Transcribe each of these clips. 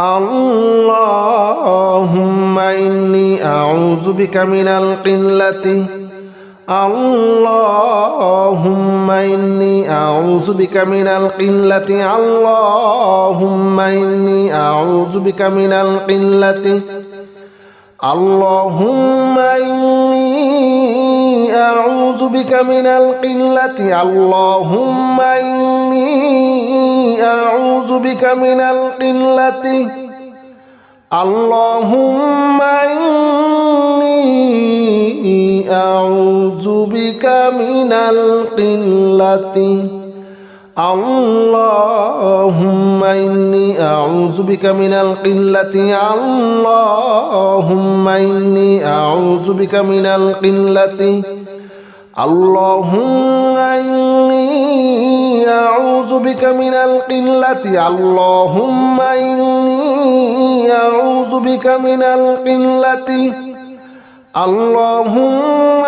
اللهم إني أعوذ بك من القلة اللهم إني أعوذ بك من القلة اللهم إني أعوذ بك من القلة اللهم إني أعوذ بك من القلة اللهم إني أعوذ بك من القلة اللهم إني أعوذ بك من القلة اللهم إني أعوذ بك من القلة اللهم إني أعوذ بك من القلة اللهم إني أعوذ بك من القلة اللهم إني أعوذ بك من القلة اللهم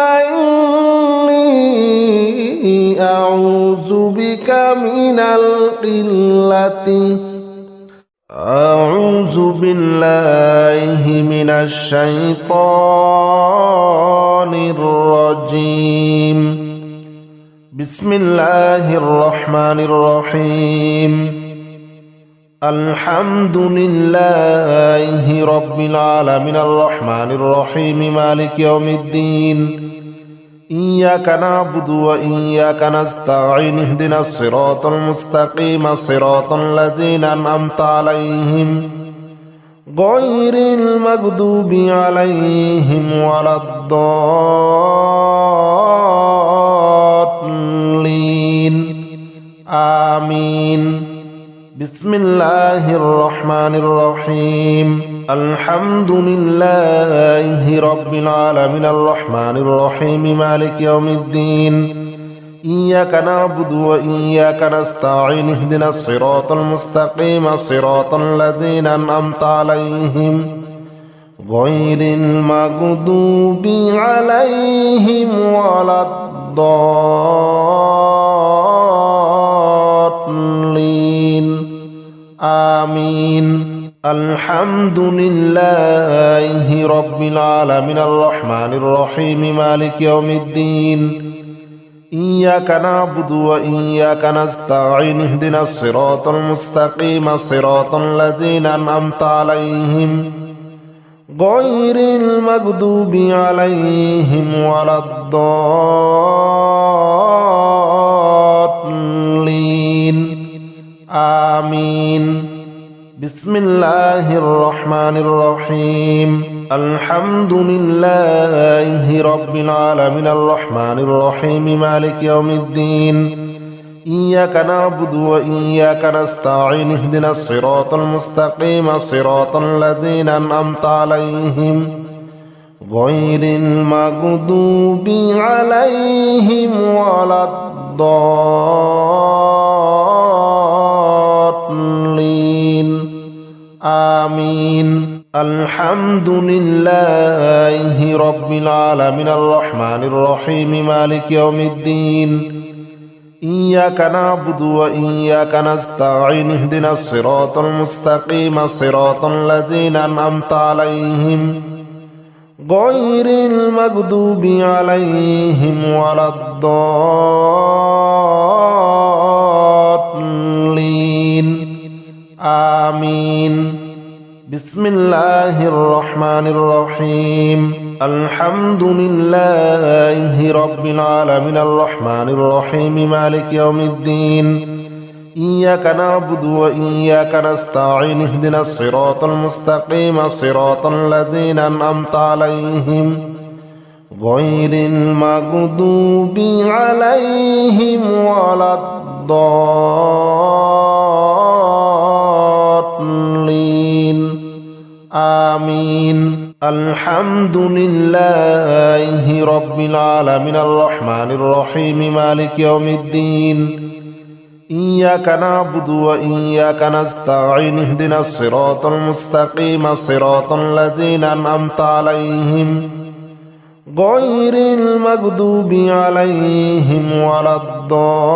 إني أعوذ بك من القلة أعوذ بالله من الشيطان الرجيم بسم الله الرحمن الرحيم الحمد لله رب العالمين الرحمن الرحيم مالك يوم الدين إياك نعبد وإياك نستعين اهدنا الصراط المستقيم صراط الذين أنعمت عليهم غير المغضوب عليهم ولا الضالين آمين بسم الله الرحمن الرحيم الحمد لله رب العالمين الرحمن الرحيم مالك يوم الدين إياك نعبد وإياك نستعين اهدنا الصراط المستقيم صراط الذين أنعمت عليهم غير المغضوب عليهم ولا الضالين آمين الحمد لله رب العالمين الرحمن الرحيم مالك يوم الدين إياك نعبد وإياك نستعين اهدنا الصراط المستقيم صراط الذين أنعمت عليهم غير المغضوب عليهم ولا الضالين آمين بسم الله الرحمن الرحيم الحمد لله رب العالمين الرحمن الرحيم مالك يوم الدين إياك نعبد وإياك نستعين اهدنا الصراط المستقيم صراط الذين أنعمت عليهم غير المغضوب عليهم ولا الضالين آمين الحمد لله رب العالمين الرحمن الرحيم مالك يوم الدين إياك نعبد وإياك نستعين اهدنا الصراط المستقيم صراط الذين أنعمت عليهم غير المغضوب عليهم ولا الضالين آمين بسم الله الرحمن الرحيم الحمد لله رب العالمين الرحمن الرحيم مالك يوم الدين إياك نعبد وإياك نستعين اهدنا الصراط المستقيم صراط الذين أنعمت عليهم غير المغضوب عليهم ولا الضالين آمين الحمد لله رب العالمين الرحمن الرحيم مالك يوم الدين إياك نعبد وإياك نستعين اهدنا الصراط المستقيم صراط الذين أنعمت عليهم غير المغضوب عليهم ولا الضالين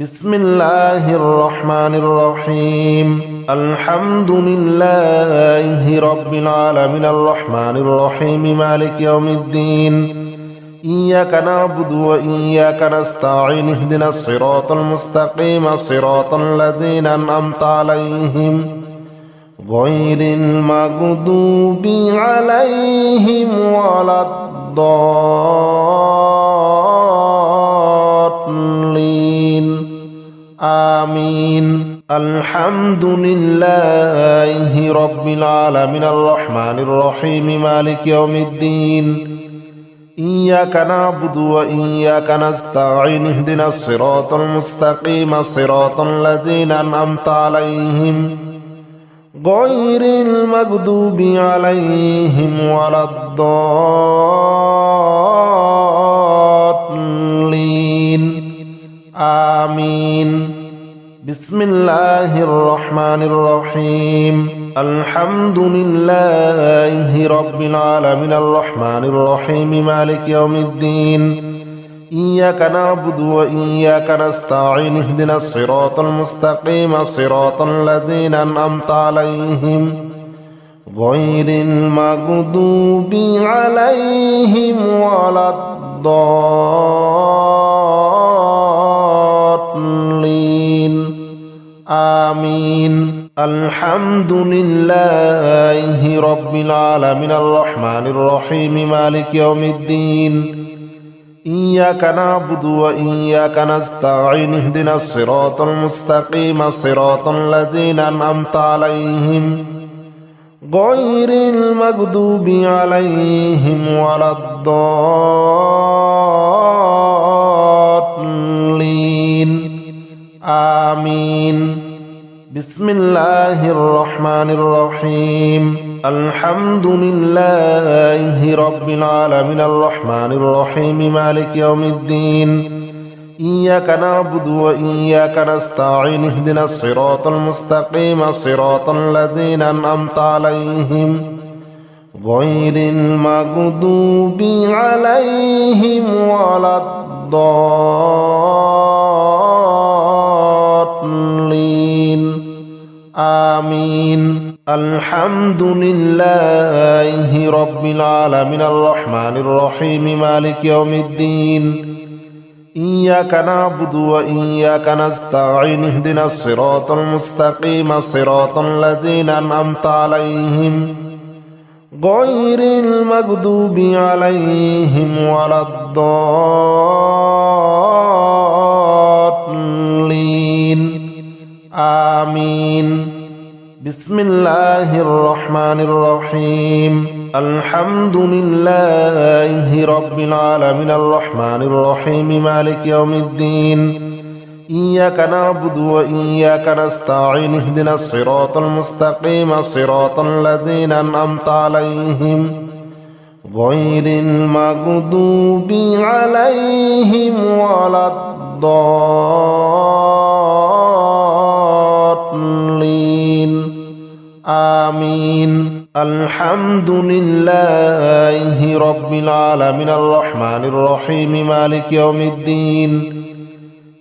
بسم الله الرحمن الرحيم الحمد لله رب العالمين الرحمن الرحيم مالك يوم الدين إياك نعبد وإياك نستعين اهدنا الصراط المستقيم صراط الذين أنعمت عليهم غير المغضوب عليهم ولا الضالين آمين الحمد لله رب العالمين الرحمن الرحيم مالك يوم الدين إياك نعبد وإياك نستعين اهدنا الصراط المستقيم صراط الذين أنعمت عليهم غير المغضوب عليهم ولا الضالين آمين بسم الله الرحمن الرحيم الحمد لله رب العالمين الرحمن الرحيم مالك يوم الدين إياك نعبد وإياك نستعين اهدنا الصراط المستقيم صراط الذين أنعمت عليهم غير المغضوب عليهم ولا الضالين آمين الحمد لله رب العالمين الرحمن الرحيم مالك يوم الدين إياك نعبد وإياك نستعين اهدنا الصراط المستقيم صراط الذين أنعمت عليهم غير المغضوب عليهم ولا الضالين آمين بسم الله الرحمن الرحيم الحمد لله رب العالمين الرحمن الرحيم مالك يوم الدين إياك نعبد وإياك نستعين اهدنا الصراط المستقيم صراط الذين أنعمت عليهم غير المغضوب عليهم ولا الضالين آمين الحمد لله رب العالمين الرحمن الرحيم مالك يوم الدين إياك نعبد وإياك نستعين اهدنا الصراط المستقيم صراط الذين أنعمت عليهم غير المغضوب عليهم ولا الضالين آمين بسم الله الرحمن الرحيم الحمد لله رب العالمين الرحمن الرحيم مالك يوم الدين إياك نعبد وإياك نستعين اهدنا الصراط المستقيم صراط الذين أنعمت عليهم غير المغضوب عليهم ولا الضالين آمين الحمد لله رب العالمين الرحمن الرحيم مالك يوم الدين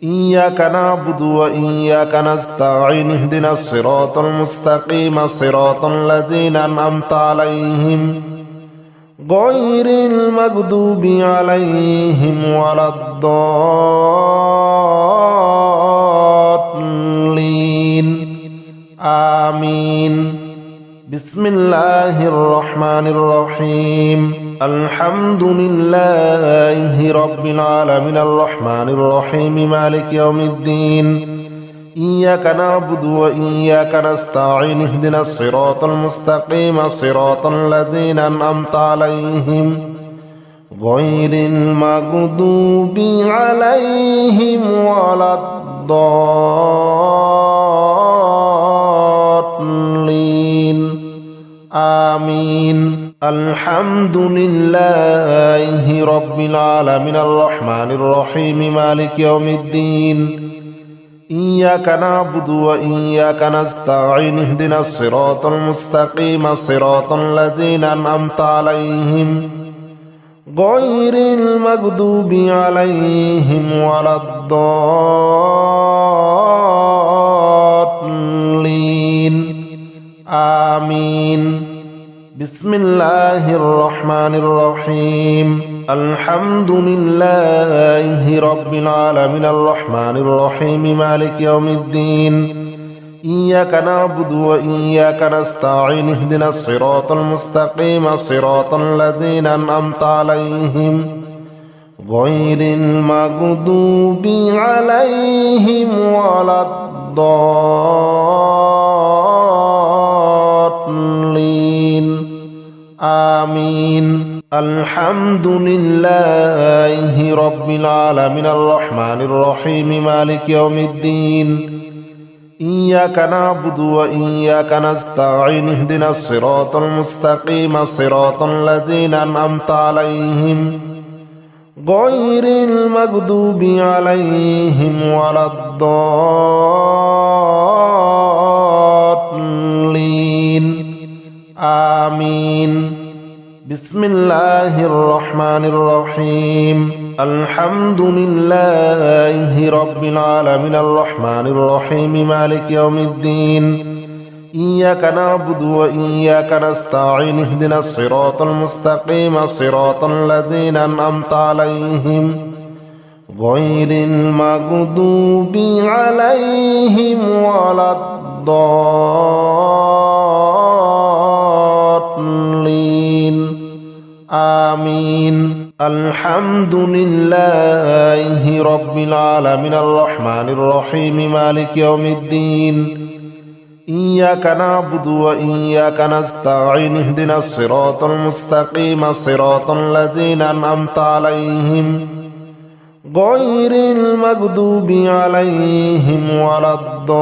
إياك نعبد وإياك نستعين اهدنا الصراط المستقيم صراط الذين أنعمت عليهم غير المغضوب عليهم ولا الضالين آمين بسم الله الرحمن الرحيم الحمد لله رب العالمين الرحمن الرحيم مالك يوم الدين إياك نعبد وإياك نستعين اهدنا الصراط المستقيم صراط الذين أنعمت عليهم غير المغضوب عليهم ولا الضالين آمين الحمد لله رب العالمين الرحمن الرحيم مالك يوم الدين إياك نعبد وإياك نستعين اهدنا الصراط المستقيم صراط الذين أنعمت عليهم غير المغضوب عليهم ولا الضالين آمين. بسم الله الرحمن الرحيم. الحمد لله رب العالمين الرحمن الرحيم مالك يوم الدين. إياك نعبد وإياك نستعين اهدنا الصراط المستقيم صراط الذين أنعمت عليهم غير المغضوب عليهم ولا الضالين. آمين. الحمد لله رب العالمين الرحمن الرحيم مالك يوم الدين. إياك نعبد وإياك نستعين اهدنا الصراط المستقيم صراط الذين أنعمت عليهم غير المغضوب عليهم ولا الضالين. آمين. بسم الله الرحمن الرحيم. الحمد لله رب العالمين الرحمن الرحيم مالك يوم الدين. إياك نعبد وإياك نستعين اهدنا الصراط المستقيم صراط الذين أنعمت عليهم غير المغضوب عليهم ولا الضالين. آمين. الحمد لله رب العالمين الرحمن الرحيم مالك يوم الدين. إياك نعبد وإياك نستعين اهدنا الصراط المستقيم صراط الذين أنعمت عليهم غير المغضوب عليهم ولا الضالين.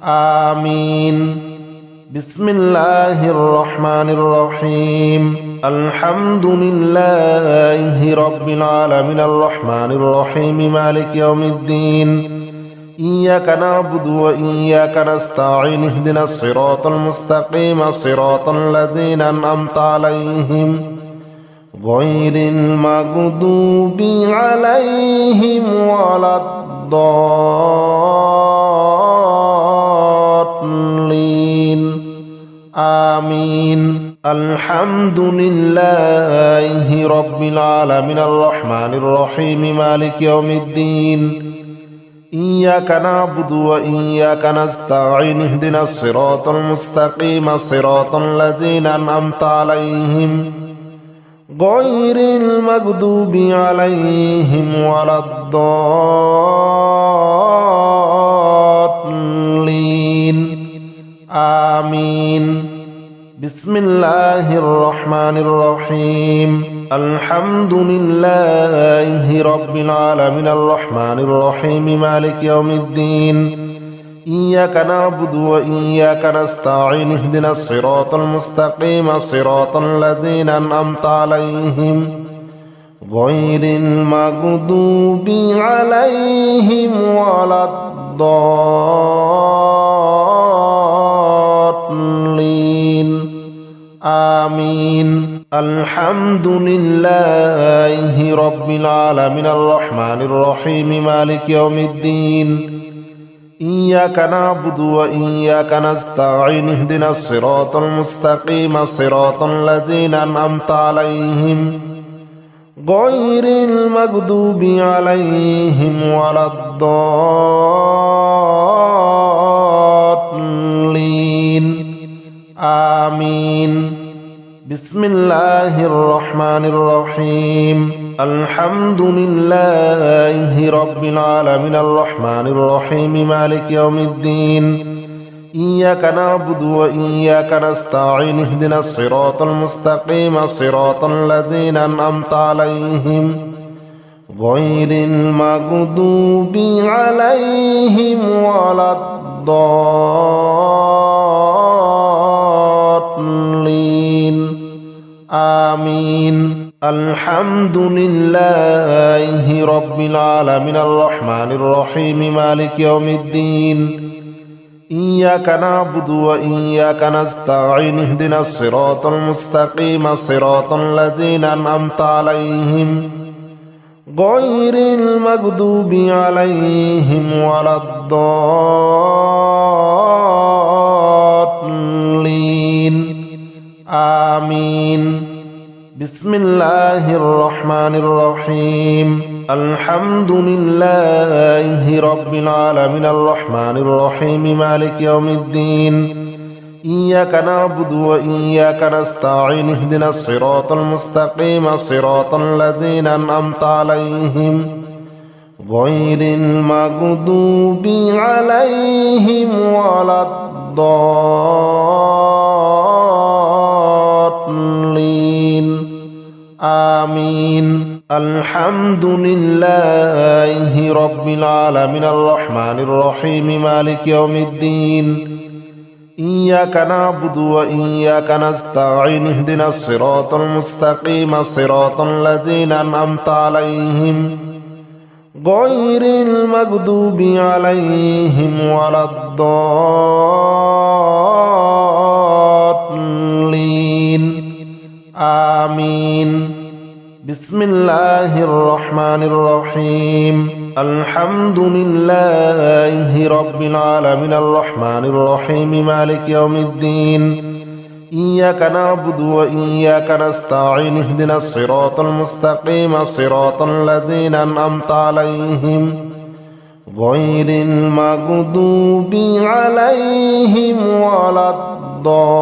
آمين. بسم الله الرحمن الرحيم. الحمد لله رب العالمين الرحمن الرحيم مالك يوم الدين. إياك نعبد وإياك نستعين اهدنا الصراط المستقيم صراط الذين أنعمت عليهم غير المغضوب عليهم ولا الضالين. آمين. الحمد لله رب العالمين الرحمن الرحيم مالك يوم الدين. إياك نعبد وإياك نستعين اهدنا الصراط المستقيم صراط الذين أنعمت عليهم غير المغضوب عليهم ولا الضالين. آمين. بسم الله الرحمن الرحيم. الحمد لله رب العالمين الرحمن الرحيم مالك يوم الدين. إياك نعبد وإياك نستعين اهدنا الصراط المستقيم صراط الذين أنعمت عليهم غير المغضوب عليهم ولا الضالين. آمين. الحمد لله رب العالمين الرحمن الرحيم مالك يوم الدين. إياك نعبد وإياك نستعين اهدنا الصراط المستقيم صراط الذين أنعمت عليهم غير المغضوب عليهم ولا الضالين. آمين. بسم الله الرحمن الرحيم. الحمد لله رب العالمين الرحمن الرحيم مالك يوم الدين. إياك نعبد وإياك نستعين اهدنا الصراط المستقيم صراط الذين أنعمت عليهم غير المغضوب عليهم ولا الضالين. آمين. الحمد لله رب العالمين الرحمن الرحيم مالك يوم الدين. إياك نعبد وإياك نستعين اهدنا الصراط المستقيم صراط الذين أنعمت عليهم غير المغضوب عليهم ولا الضالين آمين. بسم الله الرحمن الرحيم. الحمد لله رب العالمين الرحمن الرحيم مالك يوم الدين. إياك نعبد وإياك نستعين اهدنا الصراط المستقيم صراط الذين أنعمت عليهم غير المغضوب عليهم ولا الضالين آمين. الحمد لله رب العالمين الرحمن الرحيم مالك يوم الدين. إياك نعبد وإياك نستعين اهدنا الصراط المستقيم صراط الذين أنعمت عليهم غير المغضوب عليهم ولا الضالين آمين. بسم الله الرحمن الرحيم. الحمد لله رب العالمين الرحمن الرحيم مالك يوم الدين. إياك نعبد وإياك نستعين اهدنا الصراط المستقيم صراط الذين أنعمت عليهم غير المغضوب عليهم ولا الضالين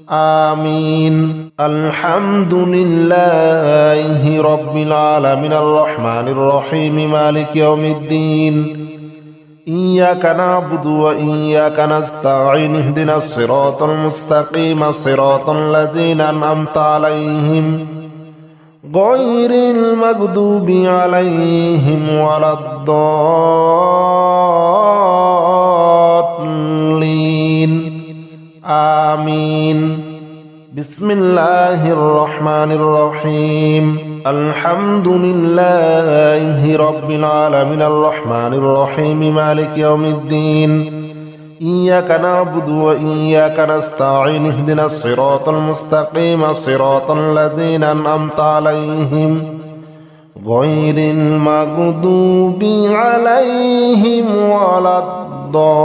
آمين. الحمد لله رب العالمين الرحمن الرحيم مالك يوم الدين. إياك نعبد وإياك نستعين اهدنا الصراط المستقيم صراط الذين أنعمت عليهم غير المغضوب عليهم ولا الضالين آمين. بسم الله الرحمن الرحيم. الحمد لله رب العالمين الرحمن الرحيم مالك يوم الدين. إياك نعبد وإياك نستعين اهدنا الصراط المستقيم صراط الذين أنعمت عليهم غير المغضوب عليهم ولا الضالين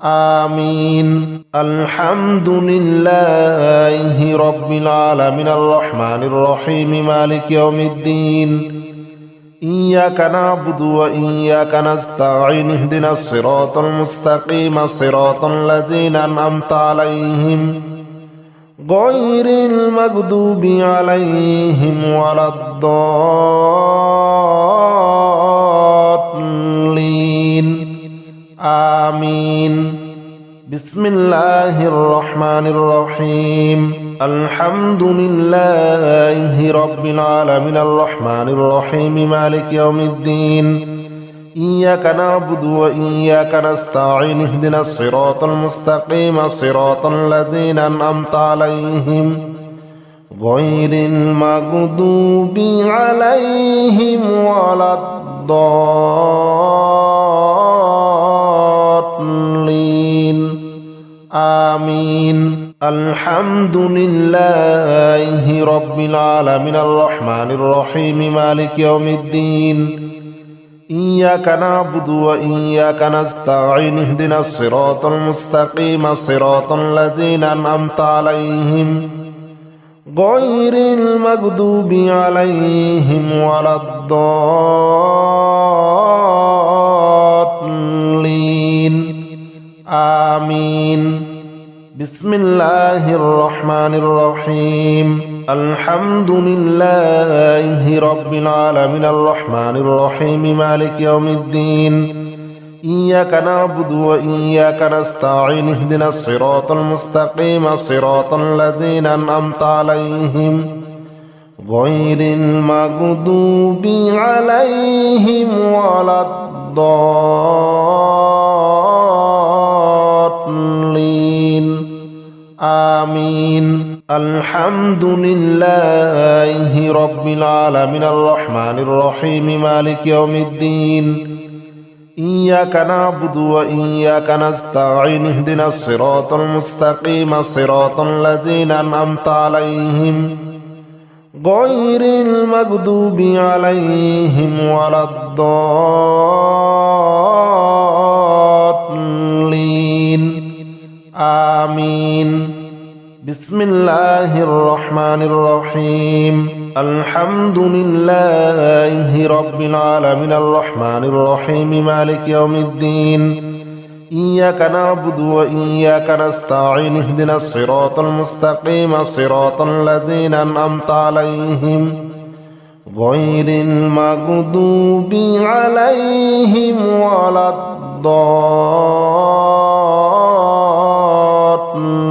آمين. الحمد لله رب العالمين الرحمن الرحيم مالك يوم الدين. إياك نعبد وإياك نستعين اهدنا الصراط المستقيم صراط الذين أنعمت عليهم غير المغضوب عليهم ولا الضالين آمين. بسم الله الرحمن الرحيم. الحمد لله رب العالمين الرحمن الرحيم مالك يوم الدين. إياك نعبد وإياك نستعين اهدنا الصراط المستقيم صراط الذين أنعمت عليهم غير المغضوب عليهم ولا الضالين آمين. الحمد لله رب العالمين الرحمن الرحيم مالك يوم الدين. إياك نعبد وإياك نستعين اهدنا الصراط المستقيم صراط الذين أنعمت عليهم غير المغضوب عليهم ولا الضالين آمين. بسم الله الرحمن الرحيم. الحمد لله رب العالمين الرحمن الرحيم مالك يوم الدين. إياك نعبد وإياك نستعين اهدنا الصراط المستقيم صراط الذين أنعمت عليهم غير المغضوب عليهم ولا الضالين آمين. الحمد لله رب العالمين الرحمن الرحيم مالك يوم الدين. إياك نعبد وإياك نستعين اهدنا الصراط المستقيم صراط الذين أنعمت عليهم غير المغضوب عليهم ولا الضالين آمين بسم الله الرحمن الرحيم الحمد لله رب العالمين الرحمن الرحيم مالك يوم الدين إياك نعبد وإياك نستعين اهدنا الصراط المستقيم صراط الذين أنعمت عليهم غير المغضوب عليهم ولا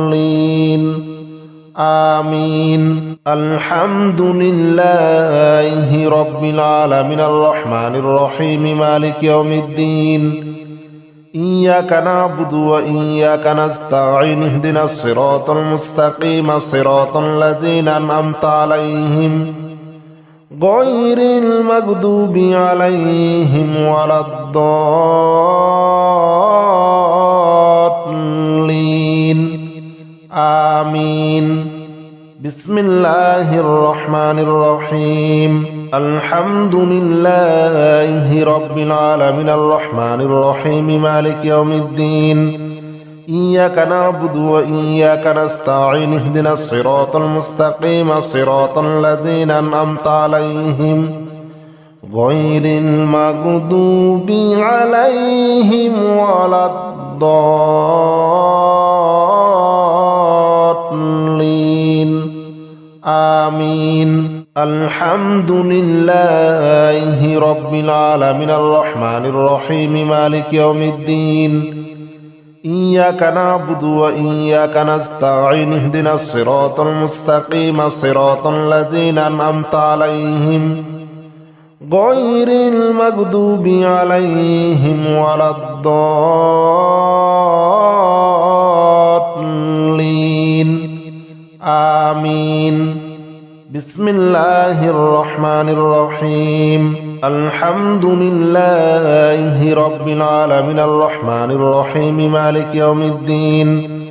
الضالين آمين الحمد لله رب العالمين الرحمن الرحيم مالك يوم الدين إياك نعبد وإياك نستعين اهدنا الصراط المستقيم صراط الذين أنعمت عليهم غير المغضوب عليهم ولا الضالين آمين بسم الله الرحمن الرحيم الحمد لله رب العالمين الرحمن الرحيم مالك يوم الدين إياك نعبد وإياك نستعين اهدنا الصراط المستقيم صراط الذين أنعمت عليهم غير المغضوب عليهم ولا الضالين آمين الحمد لله رب العالمين الرحمن الرحيم مالك يوم الدين إياك نعبد وإياك نستعين اهدنا الصراط المستقيم صراط الذين أنعمت عليهم غير المغضوب عليهم ولا الضالين آمين بسم الله الرحمن الرحيم الحمد لله رب العالمين الرحمن الرحيم مالك يوم الدين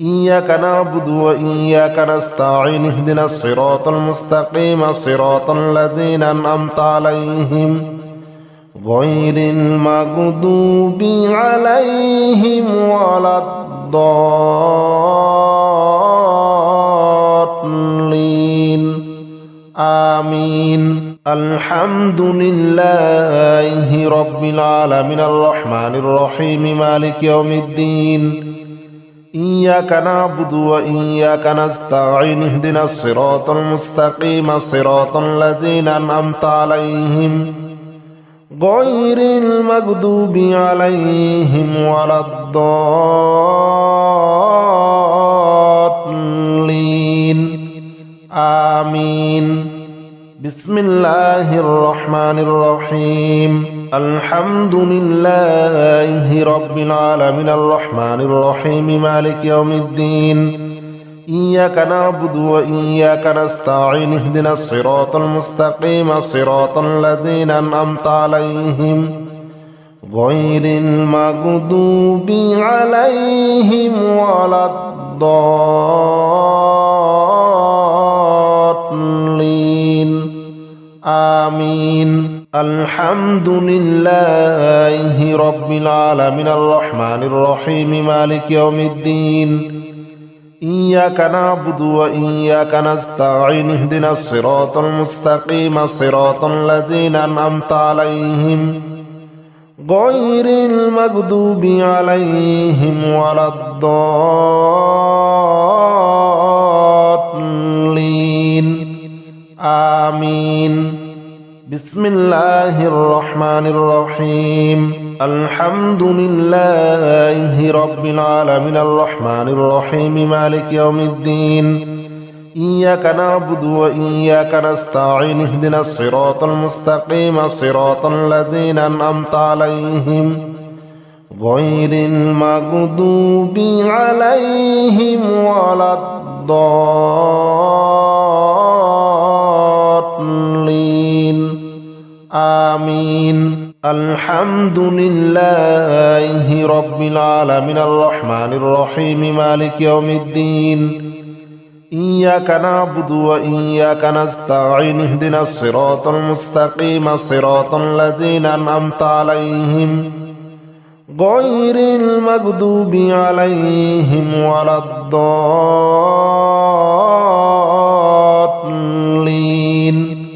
إياك نعبد وإياك نستعين اهدنا الصراط المستقيم صراط الذين أنعمت عليهم غير المغضوب عليهم ولا الضالين آمين الحمد لله رب العالمين الرحمن الرحيم مالك يوم الدين إياك نعبد وإياك نستعين اهدنا الصراط المستقيم صراط الذين أنعمت عليهم غير المغضوب عليهم ولا الضالين آمين بسم الله الرحمن الرحيم الحمد لله رب العالمين الرحمن الرحيم مالك يوم الدين إياك نعبد وإياك نستعين اهدنا الصراط المستقيم صراط الذين أنعمت عليهم غير المغضوب عليهم ولا الضالين آمين الحمد لله رب العالمين الرحمن الرحيم مالك يوم الدين إياك نعبد وإياك نستعين اهدنا الصراط المستقيم صراط الذين أنعمت عليهم غير المغضوب عليهم ولا الضالين آمين بسم الله الرحمن الرحيم الحمد لله رب العالمين الرحمن الرحيم مالك يوم الدين إياك نعبد وإياك نستعين اهدنا الصراط المستقيم صراط الذين أنعمت عليهم غير المغضوب عليهم ولا الضالين آمين الحمد لله رب العالمين الرحمن الرحيم مالك يوم الدين إياك نعبد وإياك نستعين اهدنا الصراط المستقيم صراط الذين أنعمت عليهم غير المغضوب عليهم ولا الضالين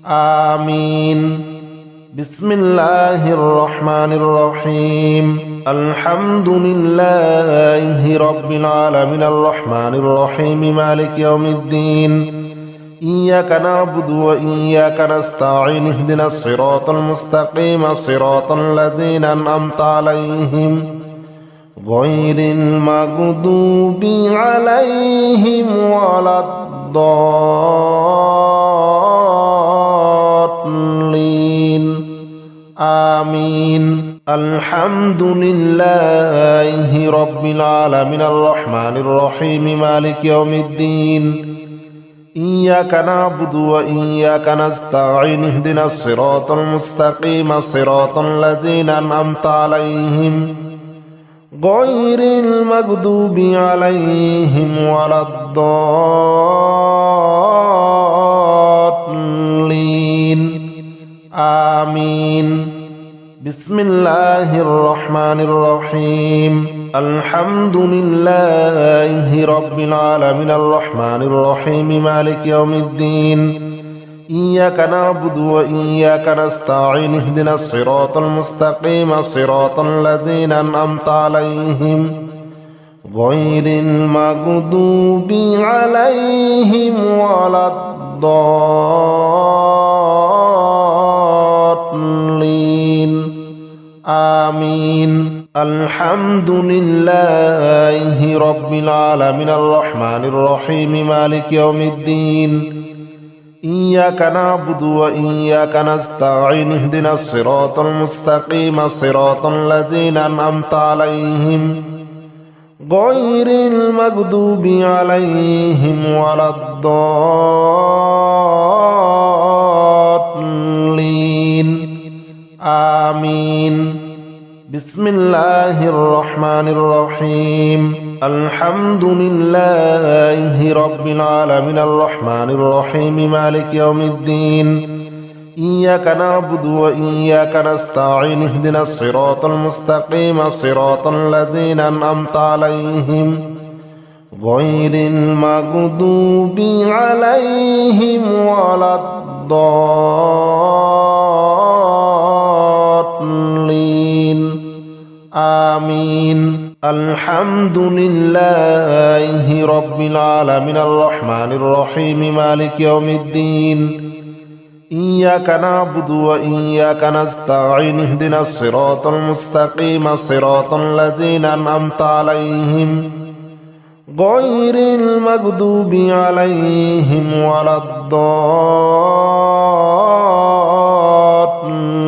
آمين بسم الله الرحمن الرحيم الحمد لله رب العالمين الرحمن الرحيم مالك يوم الدين إياك نعبد وإياك نستعين اهدنا الصراط المستقيم صراط الذين أنعمت عليهم غير المغضوب عليهم ولا الضالين آمين الحمد لله رب العالمين الرحمن الرحيم مالك يوم الدين إياك نعبد وإياك نستعين اهدنا الصراط المستقيم صراط الذين أنعمت عليهم غير المغضوب عليهم ولا الضالين آمين بسم الله الرحمن الرحيم الحمد لله رب العالمين الرحمن الرحيم مالك يوم الدين إياك نعبد وإياك نستعين اهدنا الصراط المستقيم صراط الذين أنعمت عليهم غير المغضوب عليهم ولا الضالين آمين الحمد لله رب العالمين الرحمن الرحيم مالك يوم الدين إياك نعبد وإياك نستعين اهدنا الصراط المستقيم صراط الذين أنعمت عليهم غير المغضوب عليهم ولا الضالين آمين بسم الله الرحمن الرحيم الحمد لله رب العالمين الرحمن الرحيم مالك يوم الدين إياك نعبد وإياك نستعين اهدنا الصراط المستقيم صراط الذين أنعمت عليهم غير المغضوب عليهم ولا الضالين آمين الحمد لله رب العالمين الرحمن الرحيم مالك يوم الدين إياك نعبد وإياك نستعين اهدنا الصراط المستقيم صراط الذين أنعمت عليهم غير المغضوب عليهم ولا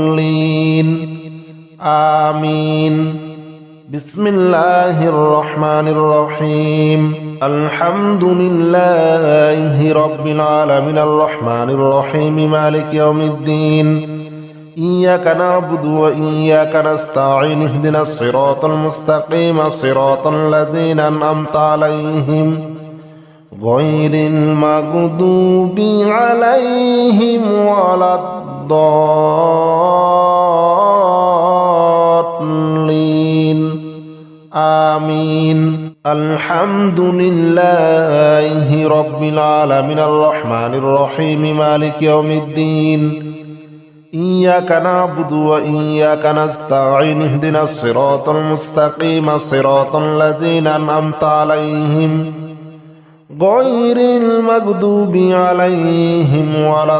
الضالين آمين بسم الله الرحمن الرحيم الحمد لله رب العالمين الرحمن الرحيم مالك يوم الدين إياك نعبد وإياك نستعين اهدنا الصراط المستقيم صراط الذين أنعمت عليهم غير المغضوب عليهم ولا الضالين آمين الحمد لله رب العالمين الرحمن الرحيم مالك يوم الدين إياك نعبد وإياك نستعين اهدنا الصراط المستقيم صراط الذين أنعمت عليهم غير المغضوب عليهم ولا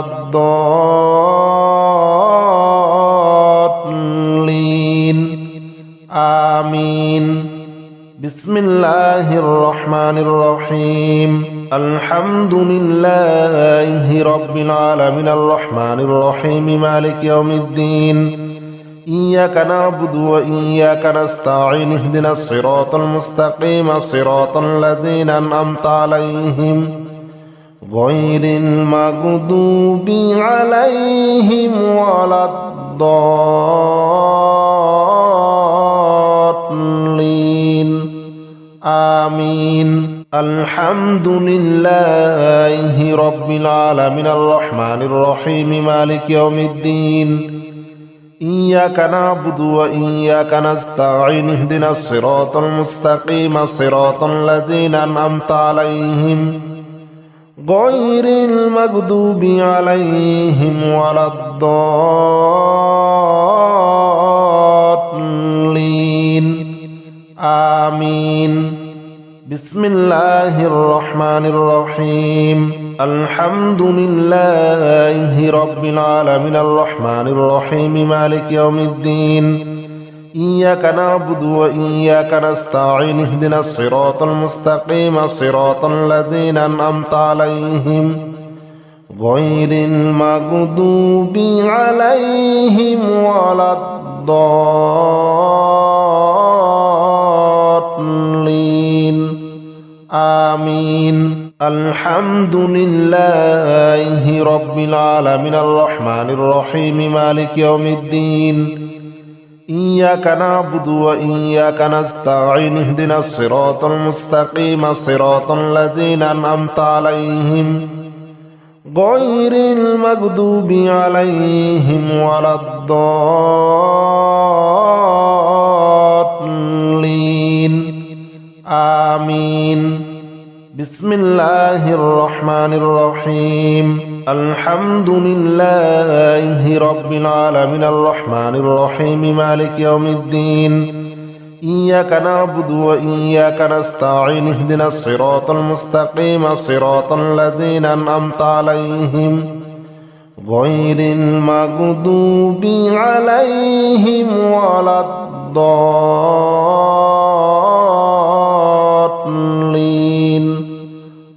الضالين آمين بسم الله الرحمن الرحيم الحمد لله رب العالمين الرحمن الرحيم مالك يوم الدين إياك نعبد وإياك نستعين اهدنا الصراط المستقيم صراط الذين أنعمت عليهم غير المغضوب عليهم ولا الضالين آمين الحمد لله رب العالمين الرحمن الرحيم مالك يوم الدين إياك نعبد وإياك نستعين اهدنا الصراط المستقيم صراط الذين أنعمت عليهم غير المغضوب عليهم ولا الضالين آمين بسم الله الرحمن الرحيم الحمد لله رب العالمين الرحمن الرحيم مالك يوم الدين إياك نعبد وإياك نستعين اهدنا الصراط المستقيم صراط الذين أنعمت عليهم غير المغضوب عليهم ولا الضالين آمين الحمد لله رب العالمين الرحمن الرحيم مالك يوم الدين إياك نعبد وإياك نستعين اهدنا الصراط المستقيم صراط الذين أنعمت عليهم غير المغضوب عليهم ولا الضالين آمين بسم الله الرحمن الرحيم الحمد لله رب العالمين الرحمن الرحيم مالك يوم الدين إياك نعبد وإياك نستعين اهدنا الصراط المستقيم صراط الذين أنعمت عليهم غير المغضوب عليهم ولا الضالين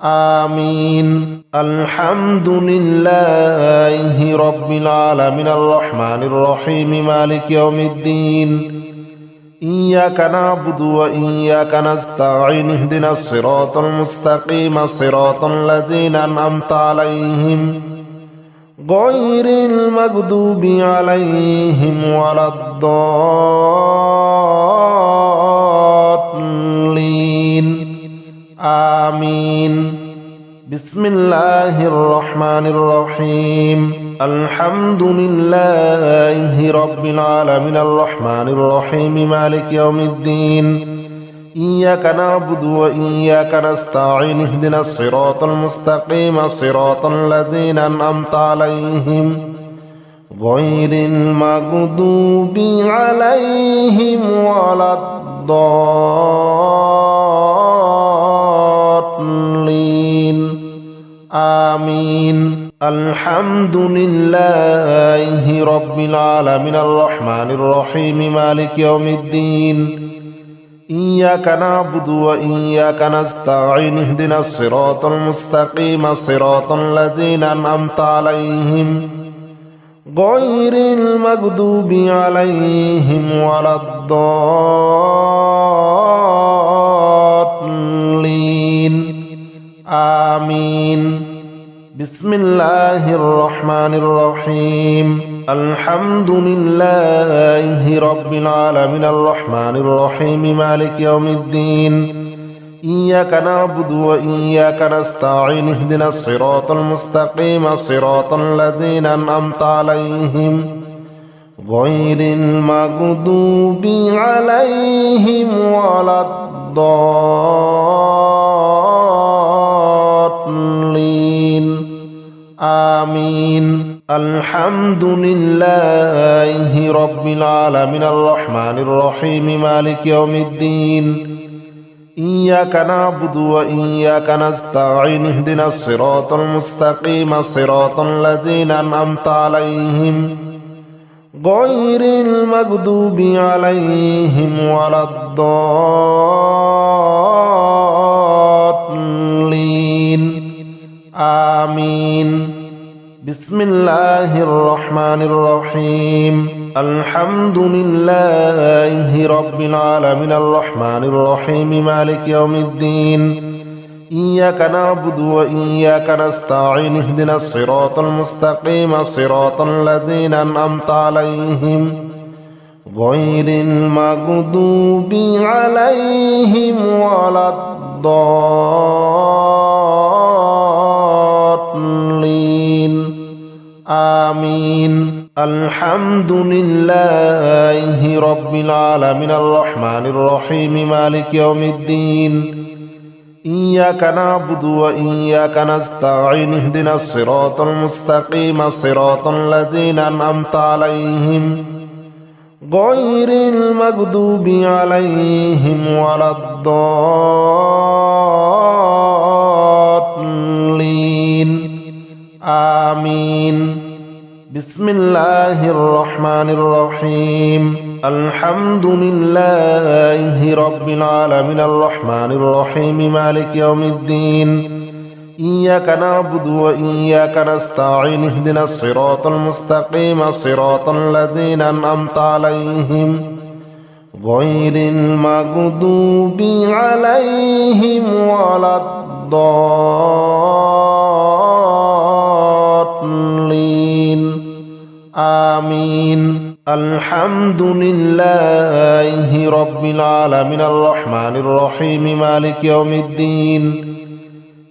آمين الحمد لله رب العالمين الرحمن الرحيم مالك يوم الدين إياك نعبد وإياك نستعين اهدنا الصراط المستقيم صراط الذين أنعمت عليهم غير المغضوب عليهم ولا الضالين آمين بسم الله الرحمن الرحيم الحمد لله رب العالمين الرحمن الرحيم مالك يوم الدين إياك نعبد وإياك نستعين اهدنا الصراط المستقيم صراط الذين أنعمت عليهم غير المغضوب عليهم ولا الضالين آمين الحمد لله رب العالمين الرحمن الرحيم مالك يوم الدين إياك نعبد وإياك نستعين اهدنا الصراط المستقيم صراط الذين أنعمت عليهم غير المغضوب عليهم ولا الضالين آمين بسم الله الرحمن الرحيم الحمد لله رب العالمين الرحمن الرحيم مالك يوم الدين إياك نعبد وإياك نستعين اهدنا الصراط المستقيم صراط الذين أنعمت عليهم غير المغضوب عليهم ولا الضالين آمين الحمد لله رب العالمين الرحمن الرحيم مالك يوم الدين إياك نعبد وإياك نستعين اهدنا الصراط المستقيم صراط الذين أنعمت عليهم غير المغضوب عليهم ولا الضالين آمين بسم الله الرحمن الرحيم الحمد لله رب العالمين الرحمن الرحيم مالك يوم الدين إياك نعبد وإياك نستعين اهدنا الصراط المستقيم صراط الذين أنعمت عليهم غير المغضوب عليهم ولا الضالين آمين الحمد لله رب العالمين الرحمن الرحيم مالك يوم الدين إياك نعبد وإياك نستعين اهدنا الصراط المستقيم صراط الذين أنعمت عليهم غير المغضوب عليهم ولا الضالين آمين بسم الله الرحمن الرحيم الحمد لله رب العالمين الرحمن الرحيم مالك يوم الدين إياك نعبد وإياك نستعين اهدنا الصراط المستقيم صراط الذين أنعمت عليهم غير المغضوب عليهم ولا الضالين آمين الحمد لله رب العالمين الرحمن الرحيم مالك يوم الدين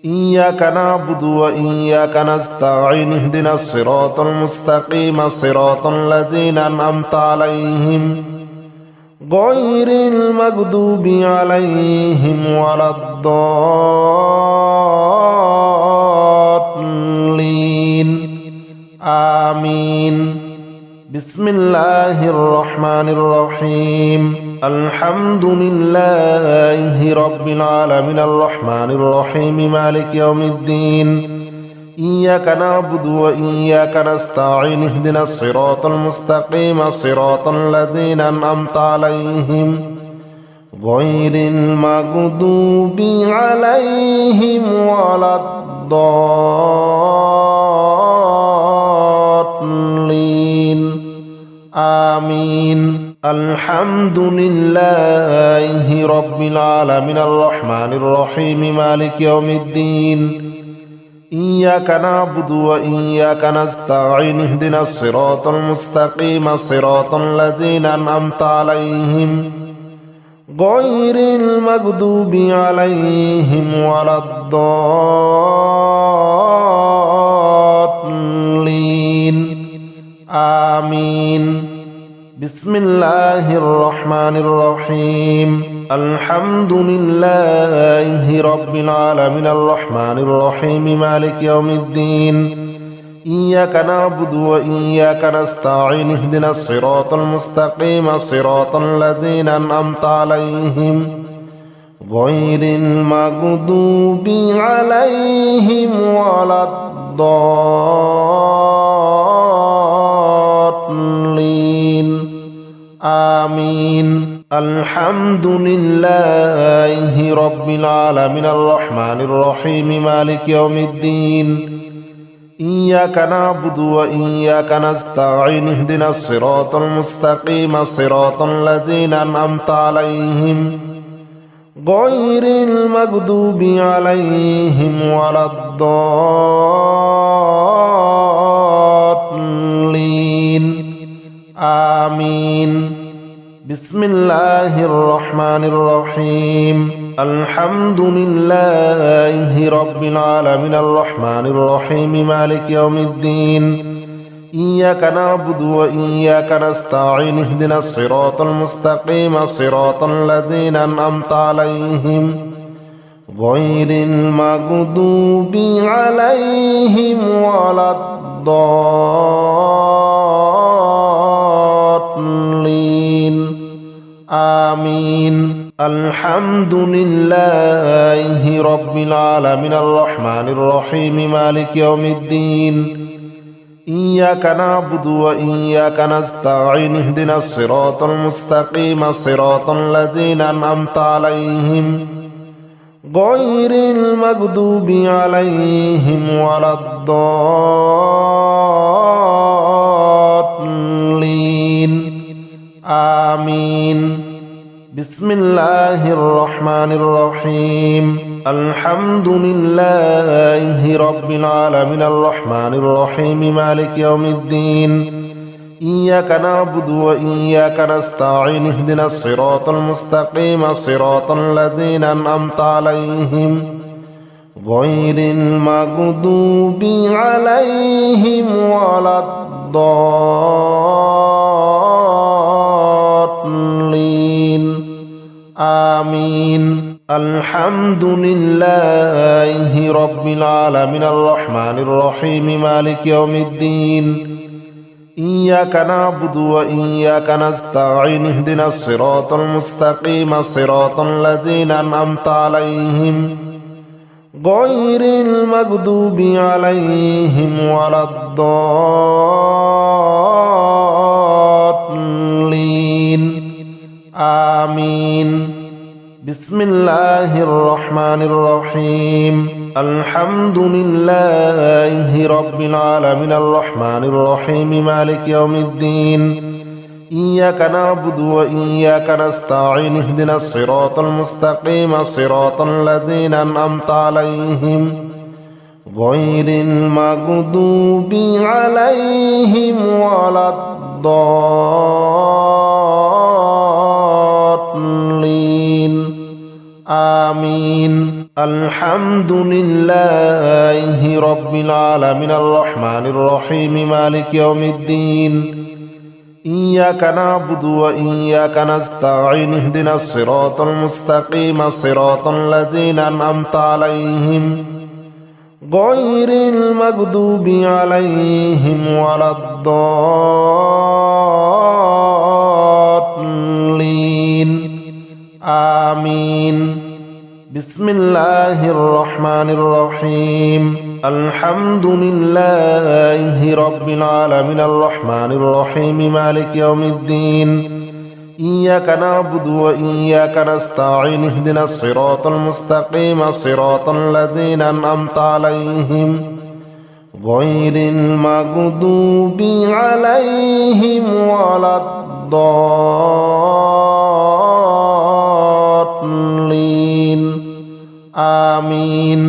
إياك نعبد وإياك نستعين اهدنا الصراط المستقيم صراط الذين أنعمت عليهم غير المغضوب عليهم ولا الضالين آمين بسم الله الرحمن الرحيم الحمد لله رب العالمين الرحمن الرحيم مالك يوم الدين إياك نعبد وإياك نستعين اهدنا الصراط المستقيم صراط الذين أنعمت عليهم غير المغضوب عليهم ولا الضالين آمين الحمد لله رب العالمين الرحمن الرحيم مالك يوم الدين إياك نعبد وإياك نستعين اهدنا الصراط المستقيم صراط الذين أنعمت عليهم غير المغضوب عليهم ولا الضالين آمين بسم الله الرحمن الرحيم الحمد لله رب العالمين الرحمن الرحيم مالك يوم الدين إياك نعبد وإياك نستعين اهدنا الصراط المستقيم صراط الذين أنعمت عليهم غير المغضوب عليهم ولا الضالين آمين الحمد لله رب العالمين الرحمن الرحيم مالك يوم الدين إياك نعبد وإياك نستعين اهدنا الصراط المستقيم صراط الذين أنعمت عليهم غير المغضوب عليهم ولا الضالين آمين بسم الله الرحمن الرحيم الحمد لله رب العالمين الرحمن الرحيم مالك يوم الدين إياك نعبد وإياك نستعين اهدنا الصراط المستقيم صراط الذين أنعمت عليهم غير المغضوب عليهم ولا الضالين آمين الحمد لله رب العالمين الرحمن الرحيم مالك يوم الدين إياك نعبد وإياك نستعين اهدنا الصراط المستقيم صراط الذين أنعمت عليهم غير المغضوب عليهم ولا الضالين آمين بسم الله الرحمن الرحيم الحمد لله رب العالمين الرحمن الرحيم مالك يوم الدين إياك نعبد وإياك نستعين اهدنا الصراط المستقيم صراط الذين أنعمت عليهم غير المغضوب عليهم ولا الضالين آمين الحمد لله رب العالمين الرحمن الرحيم مالك يوم الدين إياك نعبد وإياك نستعين اهدنا الصراط المستقيم صراط الذين أنعمت عليهم غير المغضوب عليهم ولا الضالين آمين بسم الله الرحمن الرحيم الحمد لله رب العالمين الرحمن الرحيم مالك يوم الدين إياك نعبد وإياك نستعين اهدنا الصراط المستقيم صراط الذين أنعمت عليهم غير المغضوب عليهم ولا الضالين آمين الحمد لله رب العالمين الرحمن الرحيم مالك يوم الدين إياك نعبد وإياك نستعين اهدنا الصراط المستقيم صراط الذين أنعمت عليهم غير المغضوب عليهم ولا الضالين آمين بسم الله الرحمن الرحيم الحمد لله رب العالمين الرحمن الرحيم مالك يوم الدين إياك نعبد وإياك نستعين اهدنا الصراط المستقيم صراط الذين أنعمت عليهم غير المغضوب عليهم ولا الضالين آمين